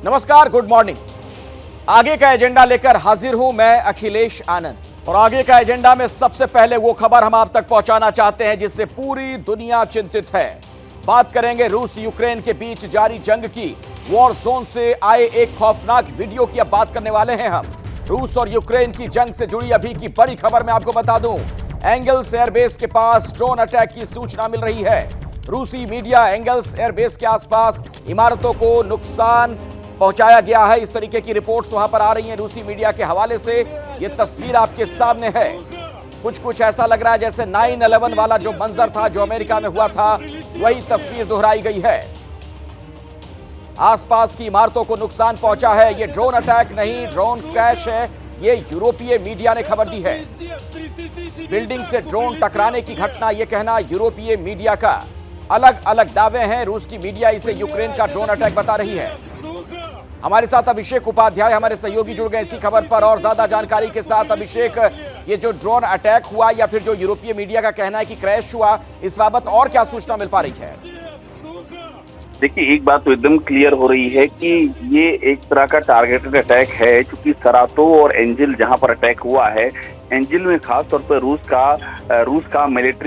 नमस्कार, good morning. आगे का एजेंडा लेकर हाजिर हूं मैं अखिलेश आनंद और आगे का एजेंडा में सबसे पहले वो खबर हम आप तक पहुंचाना चाहते हैं जिससे पूरी दुनिया चिंतित है। बात करेंगे रूस यूक्रेन के बीच जारी जंग की। वॉर जोन से आए एक खौफनाक वीडियो की अब बात करने वाले हैं हम। रूस और यूक्रेन की जंग से जुड़ी अभी की बड़ी खबर मैं आपको बता दूं। एंगल्स एयरबेस के पास ड्रोन अटैक की सूचना मिल रही है। रूसी मीडिया एंगल्स एयरबेस के आसपास इमारतों को नुकसान पहुंचाया गया है, इस तरीके की रिपोर्ट्स वहां पर आ रही हैं रूसी मीडिया के हवाले से। यह तस्वीर आपके सामने है। कुछ ऐसा लग रहा है जैसे 9/11 वाला जो मंजर था जो अमेरिका में हुआ था, वही तस्वीर दोहराई गई है। आसपास की इमारतों को नुकसान पहुंचा है। यह ड्रोन अटैक नहीं, ड्रोन क्रैश है, ये यूरोपीय मीडिया ने खबर दी है। बिल्डिंग से ड्रोन टकराने की घटना, यह कहना यूरोपीय मीडिया का। अलग अलग दावे हैं। रूस की मीडिया इसे यूक्रेन का ड्रोन अटैक बता रही है। हमारे साथ अभिषेक उपाध्याय हमारे सहयोगी जुड़ गए इसी खबर पर और ज्यादा जानकारी के साथ। अभिषेक, ये जो ड्रोन अटैक हुआ या फिर जो यूरोपीय मीडिया का कहना है कि क्रैश हुआ, इस बाबत और क्या सूचना मिल पा रही है? देखिए, एक बात तो एकदम क्लियर हो रही है कि ये एक तरह का टारगेटेड अटैक है, क्योंकि सरातो और एंजिल जहां पर अटैक हुआ है, एंजिल में खास तौर पर रूस का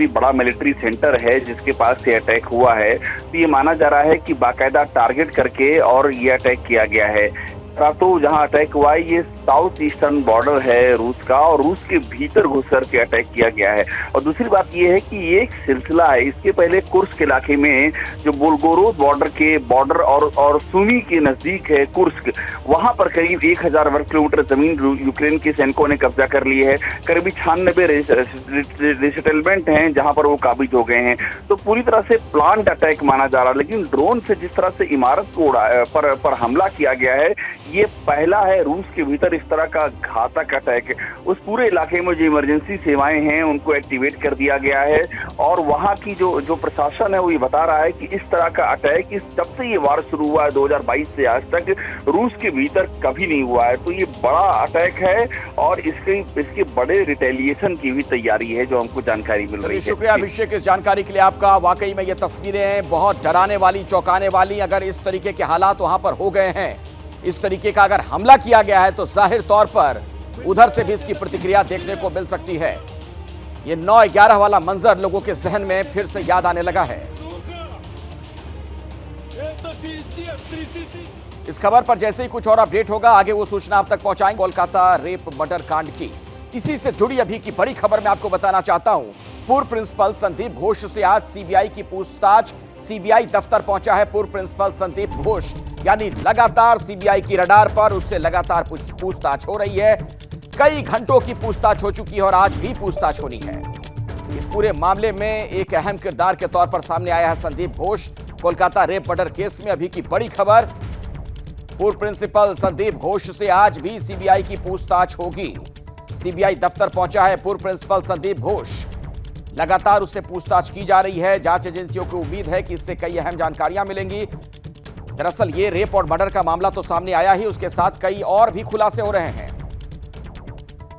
बड़ा मिलिट्री सेंटर है जिसके पास ये अटैक हुआ है। तो ये माना जा रहा है कि बाकायदा टारगेट करके और ये अटैक किया गया है। सरातो जहां अटैक हुआ है, ये साउथ ईस्टर्न बॉर्डर है रूस का, और रूस के भीतर घुसकर के अटैक किया गया है। और दूसरी बात ये है कि ये एक सिलसिला है। इसके पहले कुर्स्क इलाके में, जो बोल्गोरोद बॉर्डर और सुमी के नजदीक है कुर्स्क, वहां पर करीब 1000 वर्ग किलोमीटर जमीन यूक्रेन के सैनिकों ने कब्जा कर ली है। करीब 96 रिसेटलमेंट हैं जहां पर वो काबिज हो गए हैं। तो पूरी तरह से प्लान्ड अटैक माना जा रहा है। लेकिन ड्रोन से जिस तरह से इमारत को पर हमला किया गया है, ये पहला है रूस के भीतर इस तरह का घातक अटैक। उस पूरे इलाके में जो इमरजेंसी सेवाएं हैं उनको एक्टिवेट कर दिया गया है, और वहां की जो प्रशासन है वो ये बता रहा है कि इस तरह का अटैक जब से ये वार शुरू हुआ है 2022 से आज तक रूस के भीतर कभी नहीं हुआ है। तो ये बड़ा अटैक है और इसके बड़े रिटेलिएशन की भी तैयारी है, जो हमको जानकारी मिल रही है। शुक्रिया अभिषेक इस जानकारी के लिए आपका। वाकई में ये तस्वीरें हैं बहुत डराने वाली, चौंकाने वाली। अगर इस तरीके के हालात वहां पर हो गए हैं, इस तरीके का अगर हमला किया गया है, तो जाहिर तौर पर उधर से भी इसकी प्रतिक्रिया देखने को मिल सकती है। ये 9/11 वाला मंजर लोगों के जहन में फिर से याद आने लगा है। इस खबर पर जैसे ही कुछ और अपडेट होगा, आगे वो सूचना आप तक पहुंचाएंगे। कोलकाता रेप मर्डर कांड की इसी से जुड़ी अभी की बड़ी खबर मैं आपको बताना चाहता हूं। पूर्व प्रिंसिपल संदीप घोष से आज सीबीआई की पूछताछ। सीबीआई दफ्तर पहुंचा है पूर्व प्रिंसिपल संदीप घोष, यानी लगातार सीबीआई की रडार पर उससे लगातार पूछताछ हो रही है। कई घंटों की पूछताछ हो चुकी है और आज भी पूछताछ होनी है। इस पूरे मामले में एक अहम किरदार के तौर पर सामने आया है Sandeep Ghosh. Kolkata rape murder case में अभी की बड़ी खबर, पूर्व प्रिंसिपल संदीप घोष से आज भी सीबीआई की पूछताछ होगी। सीबीआई दफ्तर पहुंचा है पूर्व प्रिंसिपल संदीप घोष। लगातार उससे पूछताछ की जा रही है। जांच एजेंसियों को उम्मीद है कि इससे कई अहम जानकारियां मिलेंगी। दरअसल ये रेप और मर्डर का मामला तो सामने आया ही, उसके साथ कई और भी खुलासे हो रहे हैं।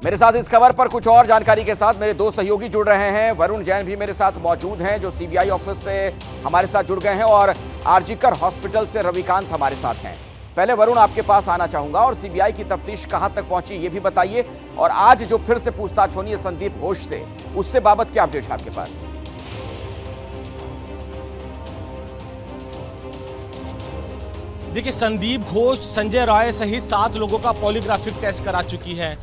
मेरे साथ इस खबर पर कुछ और जानकारी के साथ मेरे दो सहयोगी जुड़ रहे हैं। वरुण जैन भी मेरे साथ मौजूद हैं जो सीबीआई ऑफिस से हमारे साथ जुड़ गए हैं, और आरजीकर हॉस्पिटल से रविकांत हमारे साथ हैं। पहले वरुण आपके पास आना चाहूंगा और सीबीआई की तफ्तीश कहां तक पहुंची ये भी बताइए, और आज जो फिर से पूछताछ होनी है संदीप घोष से, उससे बाबत क्या अपडेट है आपके पास? देखिए, संदीप घोष संजय राय सहित 7 लोगों का पॉलीग्राफिक टेस्ट करा चुकी है।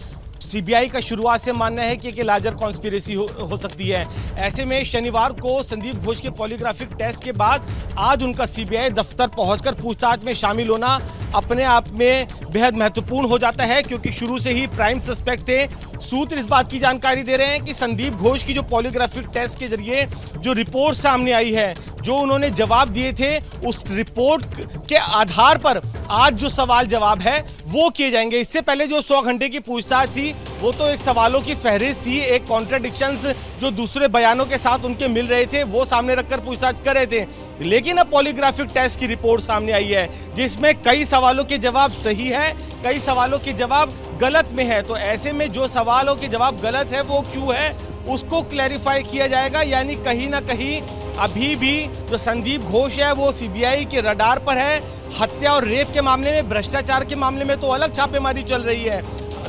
सीबीआई का शुरुआत से मानना है कि लार्जर कॉन्स्पिरेसी हो सकती है। ऐसे में शनिवार को संदीप घोष के पॉलीग्राफिक टेस्ट के बाद आज उनका सीबीआई दफ्तर पहुंचकर पूछताछ में शामिल होना अपने आप में बेहद महत्वपूर्ण हो जाता है, क्योंकि शुरू से ही प्राइम सस्पेक्ट थे। सूत्र इस बात की जानकारी दे रहे हैं कि संदीप घोष की जो पॉलीग्राफिक टेस्ट के जरिए जो रिपोर्ट सामने आई है, जो उन्होंने जवाब दिए थे, उस रिपोर्ट के आधार पर आज जो सवाल जवाब है वो किए जाएंगे। इससे पहले जो 100 घंटे की पूछताछ थी वो तो एक सवालों की फहरिस्त थी, एक कॉन्ट्रडिक्शंस जो दूसरे बयानों के साथ उनके मिल रहे थे वो सामने रखकर पूछताछ कर रहे थे। लेकिन अब पॉलीग्राफिक टेस्ट की रिपोर्ट सामने आई है जिसमें कई सवालों के जवाब सही है, कई सवालों के जवाब गलत में है। तो ऐसे में जो सवालों के जवाब गलत है वो क्यों है उसको क्लैरिफाई किया जाएगा, यानी कहीं ना कहीं अभी भी जो संदीप घोष है वो सीबीआई के रडार पर है। हत्या और रेप के मामले में, भ्रष्टाचार के मामले में तो अलग छापेमारी चल रही है।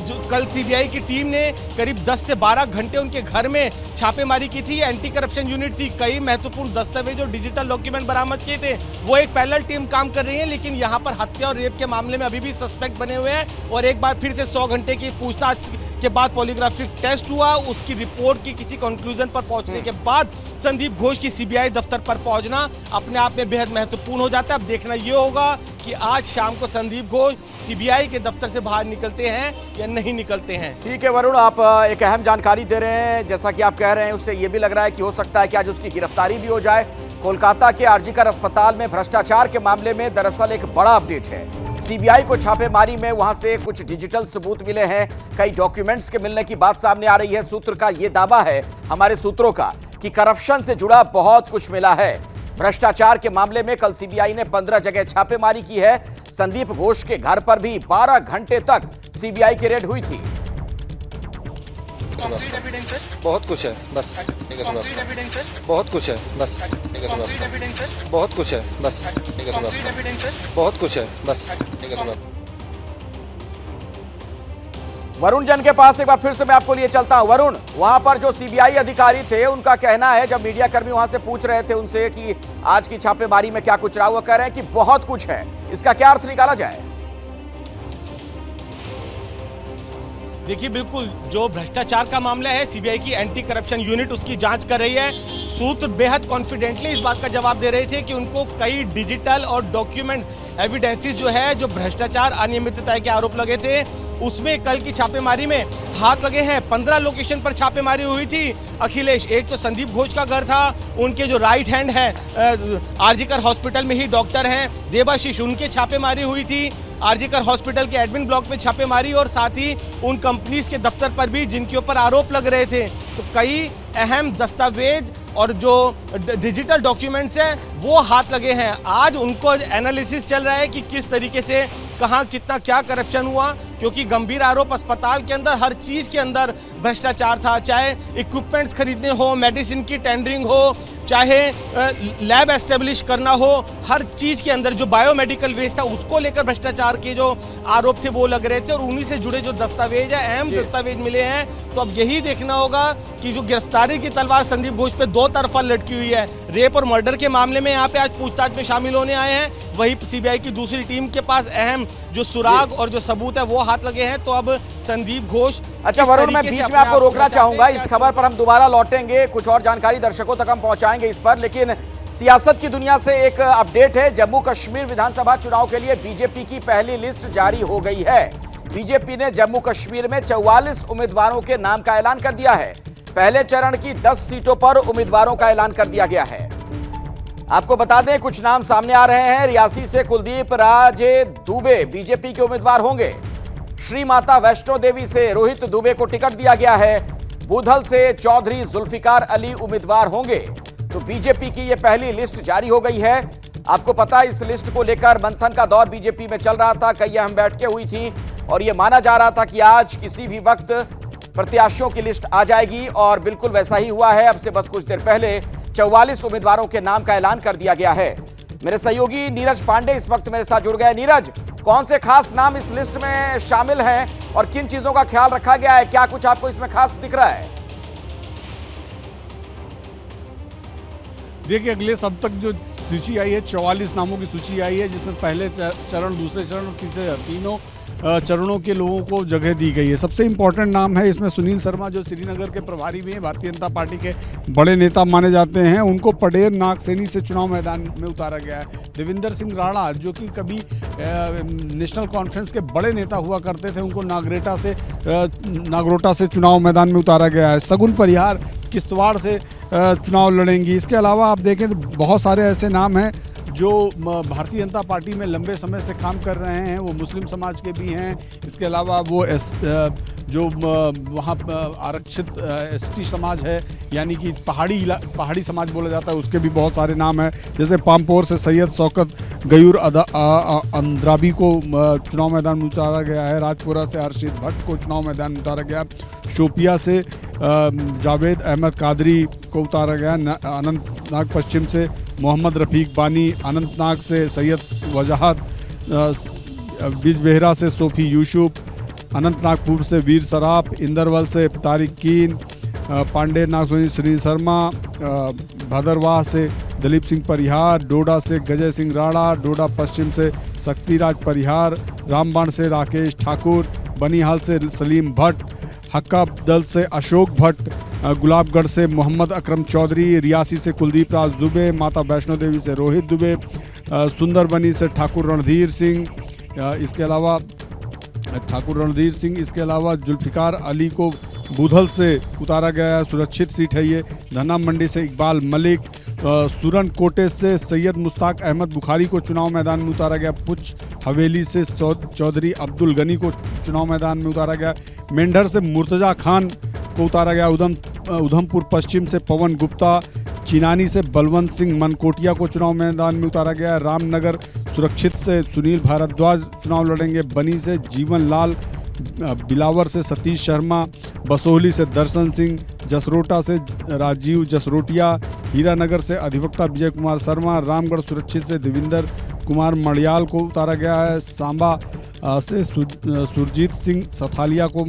जो कल सीबीआई की टीम ने करीब 10 से 12 घंटे उनके घर में छापेमारी की थी। एंटी करप्शन यूनिट थी, कई महत्वपूर्ण दस्तावेज और डिजिटल डॉक्यूमेंट बरामद किए थे। वो एक पैरेलल टीम काम कर रही है, लेकिन यहाँ पर हत्या और रेप के मामले में अभी भी सस्पेक्ट बने हुए हैं। और एक बार फिर से 100 घंटे की पूछताछ के बाद पॉलीग्राफिक टेस्ट हुआ, उसकी रिपोर्ट की किसी कंक्लूजन पर पहुंचने के बाद संदीप घोष की सीबीआई दफ्तर पर पहुंचना अपने आप में बेहद महत्वपूर्ण हो जाता है। अब देखना ये होगा कि आज शाम को संदीप घोष सीबीआई के दफ्तर से बाहर निकलते हैं या नहीं निकलते हैं। ठीक है वरुण, आप एक अहम जानकारी दे रहे हैं। जैसा कि आप कह रहे हैं उससे ये भी लग रहा है कि हो सकता है कि आज उसकी गिरफ्तारी भी हो जाए। कोलकाता के आरजीकर अस्पताल में भ्रष्टाचार के मामले में दरअसल एक बड़ा अपडेट है। सीबीआई को छापेमारी में वहां से कुछ डिजिटल सबूत मिले हैं, कई डॉक्यूमेंट्स के मिलने की बात सामने आ रही है। सूत्र का यह दावा है, हमारे सूत्रों का, कि करप्शन से जुड़ा बहुत कुछ मिला है। भ्रष्टाचार के मामले में कल सीबीआई ने 15 जगह छापेमारी की है। संदीप घोष के घर पर भी 12 घंटे तक सीबीआई की रेड हुई थी। बहुत कुछ है, बस बहुत कुछ है, बस बहुत कुछ है, बस बहुत कुछ है, बस। वरुण जैन के पास एक बार फिर से मैं आपको लिए चलता हूं। वरुण, वहां पर जो सीबीआई अधिकारी थे उनका कहना है, जब मीडिया कर्मी वहां से पूछ रहे थे उनसे कि आज की छापेमारी में क्या कुछ रहा, वो कह रहे हैं कि बहुत कुछ है। इसका क्या अर्थ निकाला जाए? देखिए, बिल्कुल जो भ्रष्टाचार का मामला है, सीबीआई की एंटी करप्शन यूनिट उसकी जांच कर रही है। सूत्र बेहद कॉन्फिडेंटली इस बात का जवाब दे रहे थे कि उनको कई डिजिटल और डॉक्यूमेंट्स एविडेंसेस जो है, जो भ्रष्टाचार अनियमितता के आरोप लगे थे, उसमें कल की छापेमारी में हाथ लगे हैं। 15 लोकेशन पर छापेमारी हुई थी अखिलेश। एक तो संदीप घोष का घर था, उनके जो राइट हैंड है आरजीकर हॉस्पिटल में ही डॉक्टर हैं देवाशीष, उनके छापेमारी हुई थी। आरजीकर हॉस्पिटल के एडमिन ब्लॉक में छापेमारी और साथ ही उन कंपनीज के दफ्तर पर भी जिनके ऊपर आरोप लग रहे थे। तो कई अहम दस्तावेज और जो डिजिटल डॉक्यूमेंट्स हैं वो हाथ लगे हैं। आज उनको एनालिसिस चल रहा है कि किस तरीके से कहाँ कितना क्या करप्शन हुआ, क्योंकि गंभीर आरोप अस्पताल के अंदर हर चीज़ के अंदर भ्रष्टाचार था। चाहे इक्विपमेंट्स खरीदने हो, मेडिसिन की टेंडरिंग हो, चाहे लैब एस्टेब्लिश करना हो, हर चीज़ के अंदर जो बायोमेडिकल वेस्ट था उसको लेकर भ्रष्टाचार के जो आरोप थे वो लग रहे थे। और उन्हीं से जुड़े जो दस्तावेज है, अहम दस्तावेज मिले हैं। तो अब यही देखना होगा कि जो गिरफ्तारी की तलवार संदीप घोष पे दो तरफा लटकी हुई है। रेप और मर्डर के मामले में यहाँ पे आज पूछताछ में शामिल होने आए हैं, वही सीबीआई की दूसरी टीम के पास अहम जो सुराग और जो सबूत है वो हाथ लगे हैं। तो अब संदीप घोष, अच्छा वरुण, मैं बीच में आपको रोकना चाहूंगा। इस खबर पर हम दोबारा लौटेंगे, कुछ और जानकारी दर्शकों तक हम पहुंचाएंगे इस पर, लेकिन सियासत की दुनिया से एक अपडेट है। जम्मू कश्मीर विधानसभा चुनाव के लिए बीजेपी की पहली लिस्ट जारी हो गई है। बीजेपी ने जम्मू कश्मीर में 44 उम्मीदवारों के नाम का ऐलान कर दिया है। पहले चरण की 10 सीटों पर उम्मीदवारों का ऐलान कर दिया गया है। आपको बता दें, कुछ नाम सामने आ रहे हैं। रियासी से कुलदीप राजे दुबे बीजेपी के उम्मीदवार होंगे। श्री माता वैष्णो देवी से रोहित दुबे को टिकट दिया गया है। बुधल से चौधरी जुल्फिकार अली उम्मीदवार होंगे। तो बीजेपी की यह पहली लिस्ट जारी हो गई है। आपको पता है, इस लिस्ट को लेकर मंथन का दौर बीजेपी में चल रहा था, कई अहम बैठकें हुई थी और यह माना जा रहा था कि आज किसी भी वक्त प्रत्याशियों की लिस्ट आ जाएगी, और बिल्कुल वैसा ही हुआ है। अब से बस कुछ देर पहले 44 उम्मीदवारों के नाम का ऐलान कर दिया गया है। मेरे सहयोगी नीरज पांडे इस वक्त मेरे साथ जुड़ गए। नीरज, कौन से खास नाम इस लिस्ट में शामिल हैं और किन चीजों का ख्याल रखा गया है? क्या कुछ आपको इसमें खास दिख रहा है? देखिए, अगले सब तक जो सूची आई है, 44 नामों की सूची आई है, जिसमें पहले चरण, दूसरे चरण और तीसरे तीनों चरणों के लोगों को जगह दी गई है। सबसे इंपॉर्टेंट नाम है इसमें सुनील शर्मा, जो श्रीनगर के प्रभारी भी हैं, भारतीय जनता पार्टी के बड़े नेता माने जाते हैं। उनको पडेर नागसैनी से चुनाव मैदान में उतारा गया है। देवेंद्र सिंह राणा, जो कि कभी नेशनल कॉन्फ्रेंस के बड़े नेता हुआ करते थे, उनको नागरोटा से चुनाव मैदान में उतारा गया है। सगुन परिहार किश्तवाड़ से चुनाव लड़ेंगी। इसके अलावा आप देखें तो बहुत सारे ऐसे नाम हैं जो भारतीय जनता पार्टी में लंबे समय से काम कर रहे हैं, वो मुस्लिम समाज के भी हैं। इसके अलावा वो जो वहाँ आरक्षित ST समाज है, यानी कि पहाड़ी समाज बोला जाता है, उसके भी बहुत सारे नाम हैं। जैसे पामपोर से सैयद शौकत गयूर अंद्राबी को चुनाव मैदान में उतारा गया है। राजपुरा से अरशद भट्ट को चुनाव मैदान में उतारा गया। शोपिया से जावेद अहमद कादरी को उतारा गया। अनंतनाग पश्चिम से मोहम्मद रफ़ीक बानी, अनंतनाग से सैयद वजाहत, बिजबेहरा से सोफ़ी यूसुफ, अनंतनाग पूर्व से वीर सराफ, इंदरवल से तारिक कीन, पांडे नागसोनी सुनील शर्मा, भदरवाह से दलीप सिंह परिहार, डोडा से गजय सिंह राणा, डोडा पश्चिम से शक्तिराज परिहार, रामबाण से राकेश ठाकुर, बनिहाल से सलीम भट्ट, हक्का दल से अशोक भट्ट, गुलाबगढ़ से मोहम्मद अकरम चौधरी, रियासी से कुलदीप राज दुबे, माता वैष्णो देवी से रोहित दुबे, सुंदरबनी से ठाकुर रणधीर सिंह, इसके अलावा जुल्फिकार अली को बुधल से उतारा गया है, सुरक्षित सीट है ये। धना मंडी से इकबाल मलिक, सुरन कोटे से सैयद मुश्ताक अहमद बुखारी को चुनाव मैदान में उतारा गया। पुछ हवेली से चौधरी अब्दुल गनी को चुनाव मैदान में उतारा गया। मेंढर से मुर्तजा खान को उतारा गया। उधमपुर पश्चिम से पवन गुप्ता, चिनानी से बलवंत सिंह मनकोटिया को चुनाव मैदान में उतारा गया। रामनगर सुरक्षित से सुनील भारद्वाज चुनाव लड़ेंगे। बनी से जीवन लाल, बिलावर से सतीश शर्मा, बसोहली से दर्शन सिंह, जसरोटा से राजीव जसरोटिया, हीरानगर से अधिवक्ता विजय कुमार शर्मा, रामगढ़ सुरक्षित से देविंदर कुमार मड़ियाल को उतारा गया है। सांबा से सुरजीत सिंह सथालिया को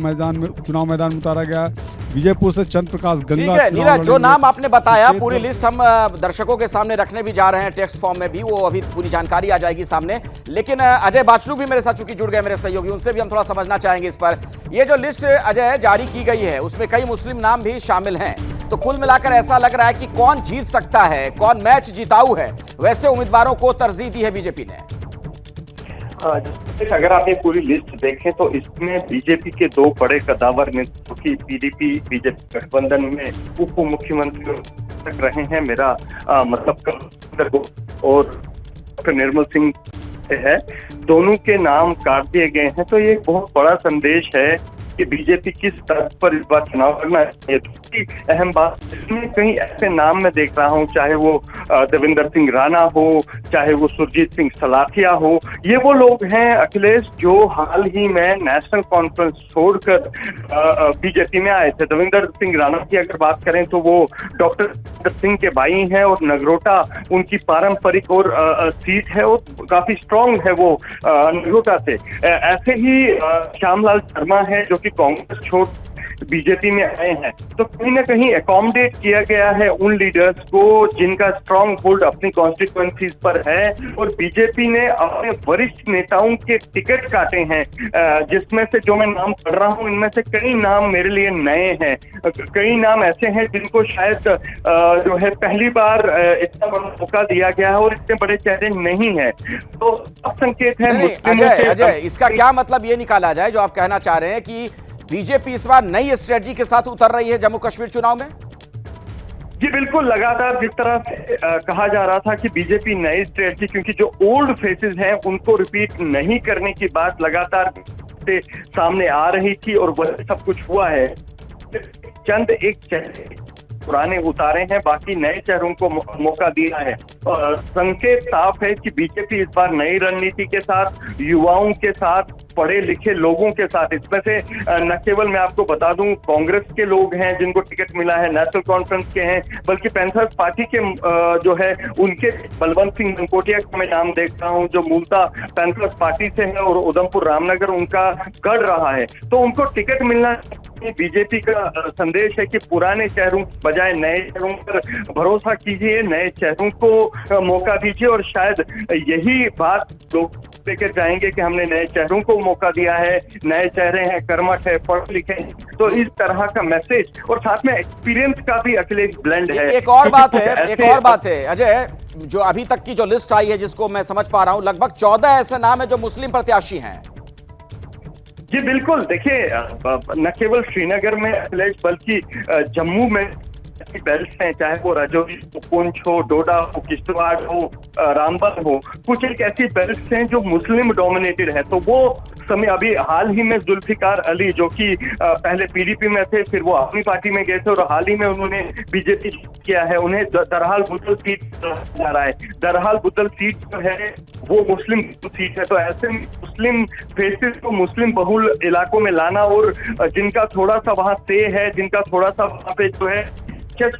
चुनाव मैदान में उतारा गया। विजयपुर से चंद्र प्रकाश गंगा। नीरज, जो नाम आपने बताया पूरी लिस्ट हम दर्शकों के सामने रखने भी जा रहे हैं, टेक्स्ट फॉर्म में भी, वो अभी पूरी जानकारी आ जाएगी सामने। लेकिन अजय बाचलू भी मेरे साथ चूंकि जुड़ गए, मेरे सहयोगी, उनसे भी हम थोड़ा समझना चाहेंगे इस पर। ये जो लिस्ट अजय जारी की गई है उसमें कई मुस्लिम नाम भी शामिल हैं, तो कुल मिलाकर ऐसा लग रहा है कि कौन जीत सकता है, कौन मैच जिताऊ है, वैसे उम्मीदवारों को तरजीह दी है बीजेपी ने। अगर आप ये पूरी लिस्ट देखें तो इसमें बीजेपी के दो बड़े कदावर नेता की PDP बीजेपी गठबंधन में उप मुख्यमंत्री तक रहे हैं, मेरा मतलब और निर्मल सिंह है, दोनों के नाम काट दिए गए हैं। तो ये बहुत बड़ा संदेश है कि बीजेपी किस तरह पर इस बार चुनाव लड़ना है। दूसरी अहम बात, इसमें कहीं ऐसे नाम मैं देख रहा हूँ, चाहे वो देविंदर सिंह राणा हो, चाहे वो सुरजीत सिंह सलाथिया हो, ये वो लोग हैं अखिलेश जो हाल ही में नेशनल कॉन्फ्रेंस छोड़कर बीजेपी में आए थे। देविंदर सिंह राणा की अगर बात करें तो वो डॉक्टर सिंह के भाई हैं और नगरोटा उनकी पारंपरिक और सीट है और काफी स्ट्रांग है वो नगरोटा से। ऐसे ही श्यामलाल शर्मा है जो कांग्रेस छोड़ बीजेपी में आए हैं। तो कहीं ना कहीं अकोमोडेट किया गया है उन लीडर्स को जिनका स्ट्रांग होल्ड अपनी कॉन्स्टिट्यूएंसीज पर है, और बीजेपी ने अपने वरिष्ठ नेताओं के टिकट काटे हैं, जिसमें से जो मैं नाम पढ़ रहा हूं इनमें से कई नाम मेरे लिए नए हैं। कई नाम ऐसे हैं जिनको शायद जो है पहली बार इतना बड़ा मौका दिया गया है और इतने बड़े चेहरे नहीं है। तो अब संकेत है अजय, इसका क्या मतलब ये निकाला जाए जो आप कहना चाह रहे हैं कि बीजेपी इस बार नई स्ट्रेटजी के साथ उतर रही है जम्मू कश्मीर चुनाव में? जी बिल्कुल, लगातार जिस तरह से कहा जा रहा था कि बीजेपी नई स्ट्रेटजी, क्योंकि जो ओल्ड फेसेस हैं उनको रिपीट नहीं करने की बात लगातार से सामने आ रही थी और वह सब कुछ हुआ है। चंद एक चेहरे पुराने उतारे हैं, बाकी नए चेहरों को मौका दिया है। संकेत साफ है कि बीजेपी इस बार नई रणनीति के साथ, युवाओं के साथ, पढ़े लिखे लोगों के साथ, इसमें से न केवल मैं आपको बता दूं कांग्रेस के लोग हैं जिनको टिकट मिला है, नेशनल कॉन्फ्रेंस के हैं, बल्कि पैंथर्स पार्टी के जो है उनके बलवंत सिंह मनकोटिया का मैं नाम देख रहा हूं जो मूलतः पैंथर्स पार्टी से है और उधमपुर रामनगर उनका गढ़ रहा है। तो उनको टिकट मिलना बीजेपी का संदेश है कि पुराने चेहरों बजाय नए चेहरों पर भरोसा कीजिए, नए चेहरों को मौका दीजिए, और शायद यही बात लोग लेकर जाएंगे कि हमने नए चेहरों को मौका दिया है, नए चेहरे हैं, कर्मठ है, पढ़े लिखे हैं। तो इस तरह का मैसेज और साथ में एक्सपीरियंस का भी अखिलेश ब्लेंड है। एक और बात है अजय, जो अभी तक की जो लिस्ट आई है जिसको मैं समझ पा रहा हूं, लगभग 14 ऐसे नाम है जो मुस्लिम प्रत्याशी हैं। जी बिल्कुल, देखिए न केवल श्रीनगर में अखिलेश बल्कि जम्मू में ऐसी बेल्ट हैं, चाहे वो राजौरी हो, पुंछ हो, डोडा हो, किश्तवाड़ हो, रामबन हो, कुछ एक ऐसी बेल्ट हैं जो मुस्लिम डोमिनेटेड है। तो वो समय अभी हाल ही में जुल्फिकार अली जो कि पहले पीडीपी में थे, फिर वो अपनी पार्टी में गए थे और हाल ही में उन्होंने बीजेपी किया है। उन्हें दरहाल बुद्दल सीट जा रहा है। दरहाल बुद्दल सीट जो है वो मुस्लिम सीट है। तो ऐसे मुस्लिम फेसेस को मुस्लिम बहुल इलाकों में लाना और जिनका थोड़ा सा वहाँ से है, जिनका थोड़ा सा वहाँ पे जो है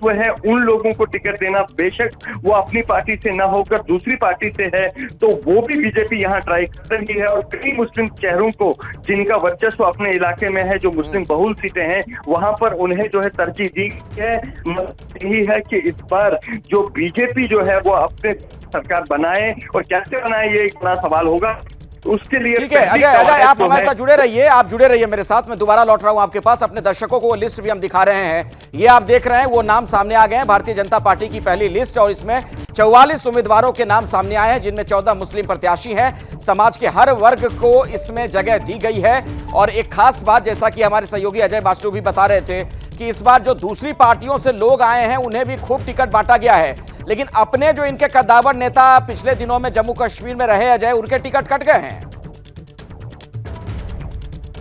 वो है, उन लोगों को टिकट देना, बेशक वो अपनी पार्टी से ना होकर दूसरी पार्टी से है, तो वो भी बीजेपी यहाँ ट्राई कर रही है। और कई मुस्लिम चेहरों को जिनका वर्चस्व अपने इलाके में है, जो मुस्लिम बहुल सीटें हैं, वहां पर उन्हें जो है तरजीह दी है। यही है कि इस बार जो बीजेपी जो है वो अपने सरकार बनाए, और कैसे बनाए ये एक बड़ा सवाल होगा। उसके लिए ठीक है अजय, आप हमारे साथ जुड़े रहिए, आप जुड़े रहिए मेरे साथ। मैं दोबारा लौट रहा हूं आपके पास। अपने दर्शकों को वो लिस्ट भी हम दिखा रहे हैं। ये आप देख रहे हैं, वो नाम सामने आ गए हैं, भारतीय जनता पार्टी की पहली लिस्ट, और इसमें 44 उम्मीदवारों के नाम सामने आए हैं, जिनमें 14 मुस्लिम प्रत्याशी हैं। समाज के हर वर्ग को इसमें जगह दी गई है। और एक खास बात, जैसा कि हमारे सहयोगी अजय बाचलू भी बता रहे थे, कि इस बार जो दूसरी पार्टियों से लोग आए हैं उन्हें भी खूब टिकट बांटा गया है, लेकिन अपने जो इनके कद्दावर नेता पिछले दिनों में जम्मू कश्मीर में रहे अजय, उनके टिकट कट गए हैं।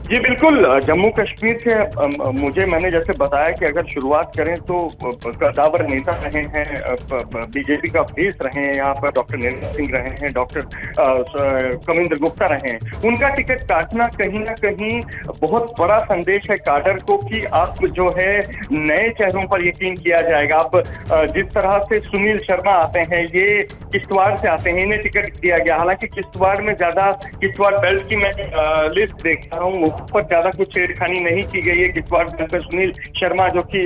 जी बिल्कुल, जम्मू कश्मीर से मैंने जैसे बताया कि अगर शुरुआत करें तो कद्दावर नेता रहे हैं, बीजेपी का फेस रहे हैं, यहाँ पर डॉक्टर निर्मल सिंह रहे हैं, डॉक्टर कविंद्र गुप्ता रहे हैं। उनका टिकट काटना कहीं ना कहीं बहुत बड़ा संदेश है काडर को कि आप जो है नए चेहरों पर यकीन किया जाएगा। अब जिस तरह से सुनील शर्मा आते हैं, ये किश्तवाड़ से आते हैं, इन्हें टिकट दिया गया। हालांकि किश्तवाड़ में ज्यादा, किश्तवाड़ बेल्ट की मैं लिस्ट देख रहा हूँ, पर ज्यादा कुछ छेड़खानी नहीं की गई है। किश्तवाड़ में सुनील शर्मा जो कि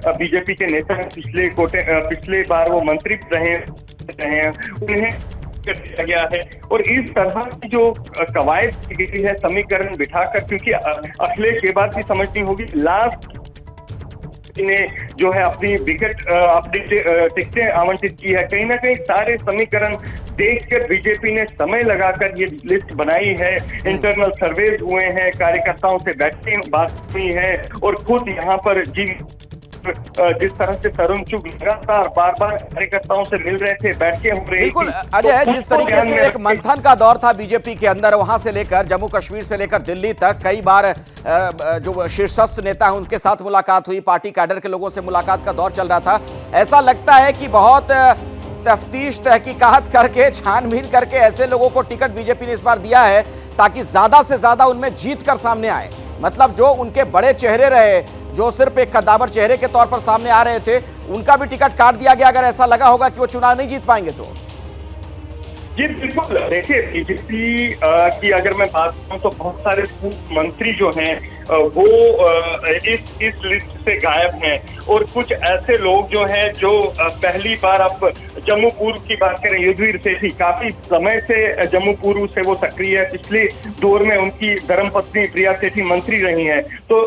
बीजेपी के नेता हैं, पिछले बार वो मंत्री रहे हैं, उन्हें दिया गया है। और इस तरह की जो कवायद की गई है समीकरण बिठाकर, क्योंकि अखिलेश ये बात भी समझनी होगी, लास्ट ने जो है अपनी विकेट अपनी टिकटें आवंटित की है। कहीं ना कहीं सारे समीकरण देखकर बीजेपी ने समय लगाकर ये लिस्ट बनाई है। इंटरनल सर्वेज हुए हैं, कार्यकर्ताओं से बैठे बात हुई है, और खुद यहाँ पर जिस तरह से तरुण चुग लगातार बार बार कार्यकर्ताओं से मिल रहे थे, बैठकें हो रही थी। बिल्कुल अजय, जिस तरीके से एक मंथन का दौर था बीजेपी के अंदर, वहां से लेकर जम्मू कश्मीर से लेकर दिल्ली तक कई बार जो शीर्षस्थ नेता हैं उनके साथ मुलाकात हुई, पार्टी कैडर के लोगों से मुलाकात का दौर चल रहा था। ऐसा लगता है कि बहुत तफ्तीश तहकीकात करके, छानबीन करके ऐसे लोगों को टिकट बीजेपी ने इस बार दिया है ताकि ज्यादा से ज्यादा उनमें जीत कर सामने आए। मतलब जो उनके बड़े चेहरे रहे, जो सिर्फ एक कद्दावर चेहरे के तौर पर सामने आ रहे थे, उनका भी टिकट काट दिया गया, अगर ऐसा लगा होगा कि वो चुनाव नहीं जीत पाएंगे तो। जी बिल्कुल, देखिए बीजेपी की अगर मैं बात करूं तो बहुत सारे मंत्री जो हैं वो इस लिस्ट से गायब हैं, और कुछ ऐसे लोग जो हैं जो पहली बार, अब जम्मू पूर्व की बात करें, युद्धवीर सेठी काफी समय से जम्मू पूर्व से वो सक्रिय है। पिछले दौर में उनकी धर्मपत्नी प्रिया सेठी मंत्री रही हैं, तो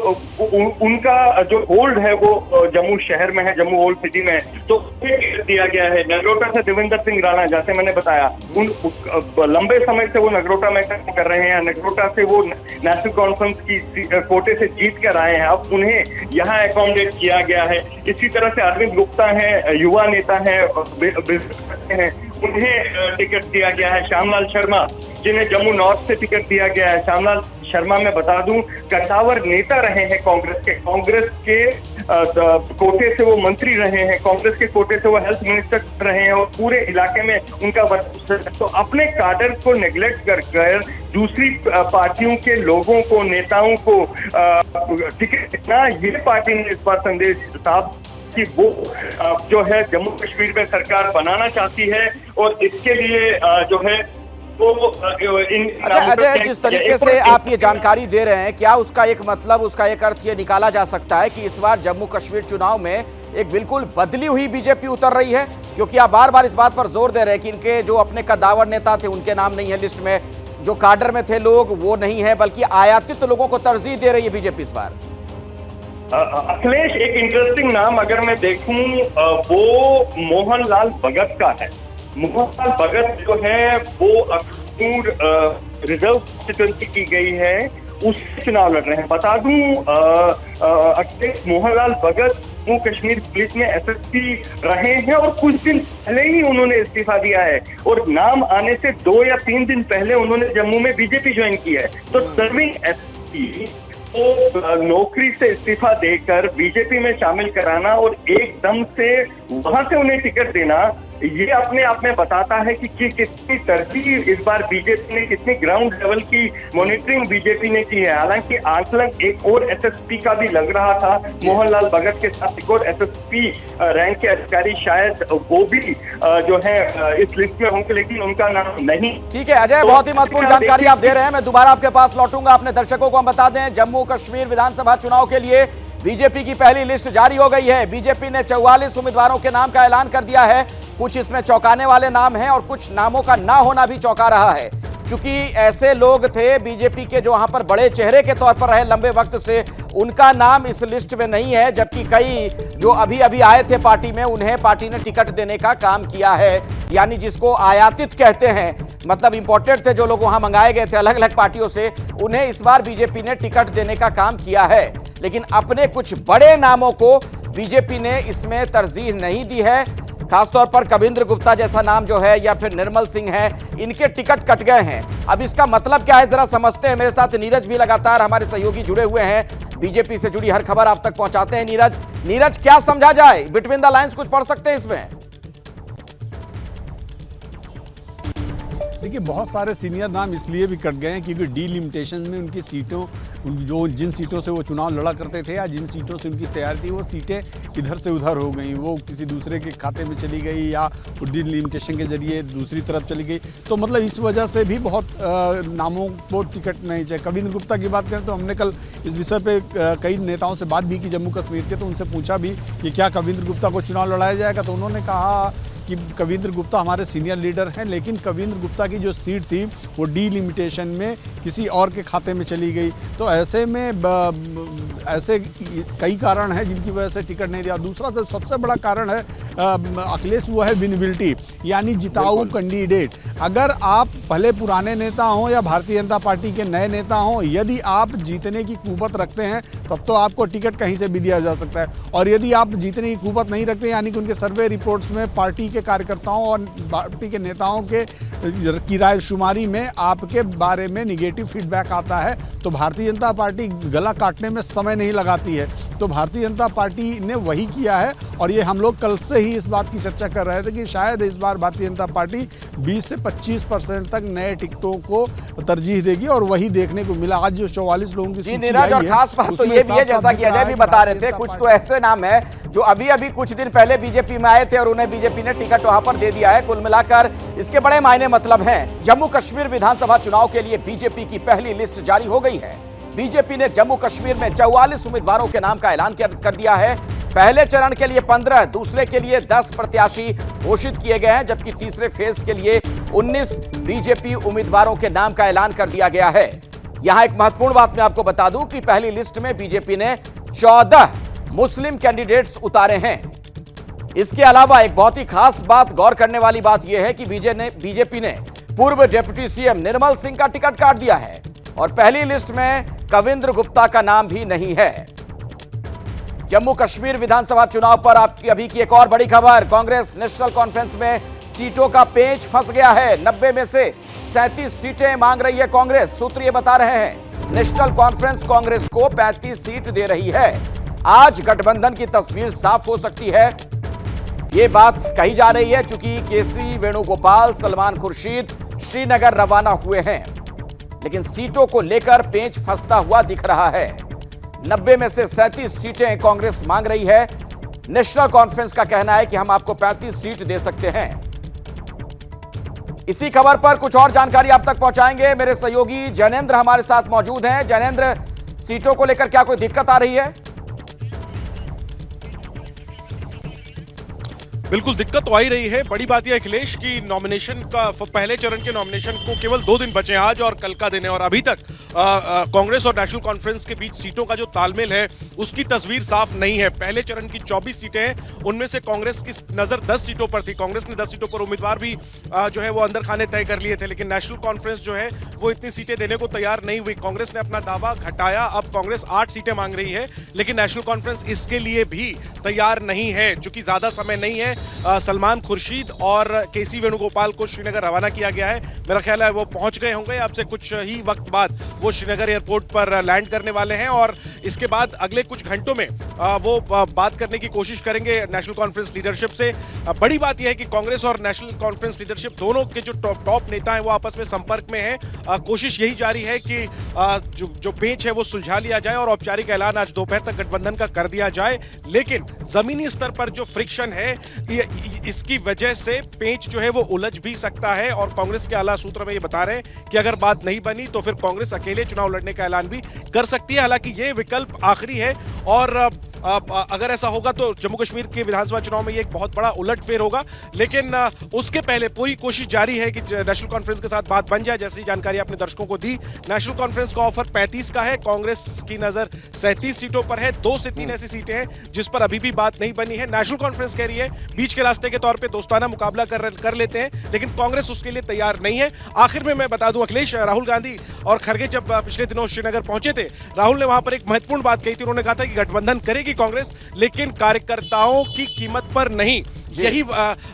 उनका जो होल्ड है वो जम्मू शहर में है, जम्मू ओल्ड सिटी में है, तो दिया गया है। नगरोटा से देवेंद्र सिंह राणा, जैसे मैंने बताया, लंबे समय से वो नगरोटा में काम कर रहे हैं। नगरोटा से वो नेशनल कॉन्फ्रेंस की कोटे से जीत कर आए हैं, अब उन्हें यहाँ अकोमोडेट किया गया है। इसी तरह से अरविंद गुप्ता हैं, युवा नेता हैं, उन्हें टिकट दिया गया है। श्यामलाल शर्मा, जिन्हें जम्मू नॉर्थ से टिकट दिया गया है। श्यामलाल शर्मा मैं बता दूं कद्दावर नेता रहे हैं कांग्रेस के कोटे से वो मंत्री रहे हैं, कांग्रेस के कोटे से वो हेल्थ मिनिस्टर रहे हैं, और पूरे इलाके में उनका वर्चस्व। तो अपने काडर को नेग्लेक्ट कर दूसरी पार्टियों के लोगों को, नेताओं को टिकट देना, ये पार्टी ने इस बार संदेश साफ कि वो जो है जम्मू कश्मीर में सरकार बनाना चाहती है, और इसके लिए जो है अजय, जिस तरीके से आप ये जानकारी दे रहे हैं, क्या उसका एक मतलब, उसका एक अर्थ ये निकाला जा सकता है कि इस बार जम्मू कश्मीर चुनाव में एक बिल्कुल बदली हुई बीजेपी उतर रही है? क्योंकि आप बार बार इस बात पर जोर दे रहे हैं कि इनके जो अपने कद्दावर नेता थे उनके नाम नहीं है लिस्ट में, जो काडर में थे लोग वो नहीं है, बल्कि आयातित लोगों को तरजीह दे रही है बीजेपी इस बार। अखिलेश, एक इंटरेस्टिंग नाम अगर मैं देखूं वो मोहनलाल भगत का है। मोहनलाल भगत जो है वो अखनूर रिजर्व कॉन्स्टिट्यूएंसी की गई है, उससे चुनाव लड़ रहे हैं। बता दूं अखिलेश, मोहनलाल भगत जम्मू कश्मीर पुलिस में एसएसपी रहे हैं और कुछ दिन पहले ही उन्होंने इस्तीफा दिया है और नाम आने से 2 या 3 दिन पहले उन्होंने जम्मू में बीजेपी ज्वाइन की है। तो सर्विंग एसएसपी को नौकरी से इस्तीफा देकर बीजेपी में शामिल कराना और एकदम से वहां से उन्हें टिकट देना, ये अपने आप में बताता है कि कितनी तरजीह इस बार बीजेपी ने, कितनी ग्राउंड लेवल की मॉनिटरिंग बीजेपी ने की है। हालांकि आकलन एक और एसएसपी का भी लग रहा था, मोहनलाल भगत के साथ एक और एसएसपी रैंक के अधिकारी शायद वो भी जो है इस लिस्ट में होंगे, लेकिन उनका नाम नहीं। ठीक है अजय, बहुत ही महत्वपूर्ण जानकारी आप दे रहे हैं। मैं दोबारा आपके पास लौटूंगा। अपने दर्शकों को हम बता दें, जम्मू कश्मीर विधानसभा चुनाव के लिए बीजेपी की पहली लिस्ट जारी हो गई है। बीजेपी ने 44 उम्मीदवारों के नाम का ऐलान कर दिया है। कुछ इसमें चौंकाने वाले नाम हैं और कुछ नामों का ना होना भी चौंका रहा है, क्योंकि ऐसे लोग थे बीजेपी के जो वहां पर बड़े चेहरे के तौर पर रहे लंबे वक्त से, उनका नाम इस लिस्ट में नहीं है, जबकि कई जो अभी अभी आए थे पार्टी में, उन्हें पार्टी ने टिकट देने का काम किया है। यानी जिसको आयातित कहते हैं, मतलब इंपोर्टेड थे जो लोग वहां मंगाए गए थे अलग अलग पार्टियों से, उन्हें इस बार बीजेपी ने टिकट देने का काम किया है। लेकिन अपने कुछ बड़े नामों को बीजेपी ने इसमें तरजीह नहीं दी है। खासतौर पर कविंद्र गुप्ता जैसा नाम जो है, या फिर निर्मल सिंह है, इनके टिकट कट गए हैं। अब इसका मतलब क्या है जरा समझते हैं। मेरे साथ नीरज भी लगातार हमारे सहयोगी जुड़े हुए हैं, बीजेपी से जुड़ी हर खबर आप तक पहुंचाते हैं। नीरज क्या समझा जाए, बिटवीन द लाइंस कुछ पढ़ सकते हैं इसमें? देखिए, बहुत सारे सीनियर नाम इसलिए भी कट गए हैं क्योंकि डीलिमिटेशन में उनकी सीटों, जो जिन सीटों से वो चुनाव लड़ा करते थे या जिन सीटों से उनकी तैयारी थी, वो सीटें इधर से उधर हो गई, वो किसी दूसरे के खाते में चली गई या डीलिमिटेशन के जरिए दूसरी तरफ चली गई। तो मतलब इस वजह से भी बहुत नामों को टिकट नहीं चाहिए। कविंद्र गुप्ता की बात करें तो हमने कल इस विषय पर कई नेताओं से बात भी की जम्मू कश्मीर के, तो उनसे पूछा भी कि क्या कविंद्र गुप्ता को चुनाव लड़ाया जाएगा, तो उन्होंने कहा कि कविंद्र गुप्ता हमारे सीनियर लीडर हैं, लेकिन कविंद्र गुप्ता की जो सीट थी वो डीलिमिटेशन में किसी और के खाते में चली गई। तो ऐसे में ऐसे कई कारण हैं जिनकी वजह से टिकट नहीं दिया। दूसरा सबसे बड़ा कारण है अखिलेश, वो है विनेबिलिटी, यानी जिताऊ कैंडिडेट। अगर आप भले पुराने नेता हों या भारतीय जनता पार्टी के नए नेता हों, यदि आप जीतने की कुवत रखते हैं तब तो आपको टिकट कहीं से भी दिया जा सकता है। और यदि आप जीतने की कुवत नहीं रखते, यानी कि उनके सर्वे रिपोर्ट्स में पार्टी के कार्यकर्ताओं और पार्टी के नेताओं की रायशुमारी में आपके बारे में निगेटिव फीडबैक आता है, तो भारतीय जनता पार्टी गला काटने में समय नहीं लगाती है। तो भारतीय जनता पार्टी ने वही किया है और ये हम लोग कल से ही इस बात की चर्चा कर रहे थे कि शायद इस बार भारतीय जनता पार्टी 20 से 25% तक नए टिकटों को तरजीह देगी और वही देखने को मिला। आज जो 44 लोगों की सूची आई है, खास बात तो ये भी है, जैसा कि अजय भी बता रहे थे, कुछ तो ऐसे नाम है जो अभी अभी कुछ दिन पहले बीजेपी में आए थे और उन्हें बीजेपी ने टिकट वहां पर दे दिया है। कुल मिलाकर इसके बड़े मायने मतलब हैं। जम्मू कश्मीर विधानसभा चुनाव के लिए बीजेपी की पहली लिस्ट जारी हो गई है। बीजेपी ने जम्मू कश्मीर में 44 उम्मीदवारों के नाम का ऐलान कर दिया है। पहले चरण के लिए 15, दूसरे के लिए 10 प्रत्याशी घोषित किए गए हैं, जबकि तीसरे फेज के लिए 19 बीजेपी उम्मीदवारों के नाम का ऐलान कर दिया गया है। यहां एक महत्वपूर्ण बात मैं आपको बता दूं कि पहली लिस्ट में बीजेपी ने 14 मुस्लिम कैंडिडेट्स उतारे हैं। इसके अलावा एक बहुत ही खास बात, गौर करने वाली बात यह है कि बीजेपी ने पूर्व डिप्टी सीएम निर्मल सिंह का टिकट काट दिया है और पहली लिस्ट में कविंद्र गुप्ता का नाम भी नहीं है। जम्मू कश्मीर विधानसभा चुनाव पर आपकी अभी की एक और बड़ी खबर, कांग्रेस नेशनल कॉन्फ्रेंस में सीटों का पेंच फंस गया है। 90 में से 37 सीटें मांग रही है कांग्रेस। सूत्र ये बता रहे हैं नेशनल कॉन्फ्रेंस कांग्रेस को 35 सीट दे रही है। आज गठबंधन की तस्वीर साफ हो सकती है, ये बात कही जा रही है, चूंकि केसी वेणुगोपाल, सलमान खुर्शीद श्रीनगर रवाना हुए हैं, लेकिन सीटों को लेकर पेंच फंसता हुआ दिख रहा है। 90 में से 37 सीटें कांग्रेस मांग रही है। नेशनल कॉन्फ्रेंस का कहना है कि हम आपको 35 सीट दे सकते हैं। इसी खबर पर कुछ और जानकारी आप तक पहुंचाएंगे। मेरे सहयोगी जैनेंद्र हमारे साथ मौजूद हैं। जैनेंद्र, सीटों को लेकर क्या कोई दिक्कत आ रही है? बिल्कुल दिक्कत तो आ ही रही है। बड़ी बात यह अखिलेश की नॉमिनेशन का पहले चरण के नॉमिनेशन को केवल 2 दिन बचे हैं, आज और कल का दिन है, और अभी तक कांग्रेस और नेशनल कॉन्फ्रेंस के बीच सीटों का जो तालमेल है उसकी तस्वीर साफ नहीं है। पहले चरण की 24 सीटें हैं, उनमें से कांग्रेस की नजर 10 सीटों पर थी। कांग्रेस ने 10 सीटों पर उम्मीदवार भी जो है वो अंदर खाने तय कर लिए थे, लेकिन नेशनल कॉन्फ्रेंस जो है वो इतनी सीटें देने को तैयार नहीं हुई। कांग्रेस ने अपना दावा घटाया, अब कांग्रेस 8 सीटें मांग रही है, लेकिन नेशनल कॉन्फ्रेंस इसके लिए भी तैयार नहीं है। चूंकि ज्यादा समय नहीं है, सलमान खुर्शीद और केसी वेणुगोपाल को श्रीनगर रवाना किया गया है। मेरा ख्याल है वो पहुंच गए होंगे, अब से कुछ ही वक्त बाद वो श्रीनगर एयरपोर्ट पर लैंड करने वाले हैं, और इसके बाद अगले कुछ घंटों में वो बात करने की कोशिश करेंगे नेशनल कॉन्फ्रेंस लीडरशिप से। बड़ी बात यह है कि कांग्रेस और नेशनल कॉन्फ्रेंस लीडरशिप दोनों के जो टॉप नेता हैं वो आपस में संपर्क में हैं। कोशिश यही जारी है कि जो पेच है वो सुलझा लिया जाए और औपचारिक ऐलान आज दोपहर तक गठबंधन का कर दिया जाए। लेकिन जमीनी स्तर पर जो फ्रिक्शन है, इसकी वजह से पेच जो है वो उलझ भी सकता है, और कांग्रेस के आला सूत्र में ये बता रहे हैं कि अगर बात नहीं बनी तो फिर कांग्रेस अकेले चुनाव लड़ने का ऐलान भी कर सकती है। हालांकि ये विकल्प आखिरी है, और अगर ऐसा होगा तो जम्मू कश्मीर के विधानसभा चुनाव में ये एक बहुत बड़ा उलटफेर होगा। लेकिन उसके पहले पूरी कोशिश जारी है कि नेशनल कॉन्फ्रेंस के साथ बात बन जाए। जैसी जानकारी आपने दर्शकों को दी, नेशनल कॉन्फ्रेंस का ऑफर 35 का है, कांग्रेस की नजर 37 सीटों पर है। 2 से 3 ऐसी सीटें हैं जिस पर अभी भी बात नहीं बनी है। नेशनल कॉन्फ्रेंस कह रही है बीच के रास्ते के तौर पर दोस्ताना मुकाबला कर लेते हैं, लेकिन कांग्रेस उसके लिए तैयार नहीं है। आखिर में मैं बता दूं अखिलेश, राहुल गांधी और खरगे जब पिछले दिनों श्रीनगर पहुंचे थे, राहुल ने वहां पर एक महत्वपूर्ण बात कही थी। उन्होंने कहा था कि गठबंधन करेगी कांग्रेस, लेकिन कार्यकर्ताओं की कीमत पर नहीं। यही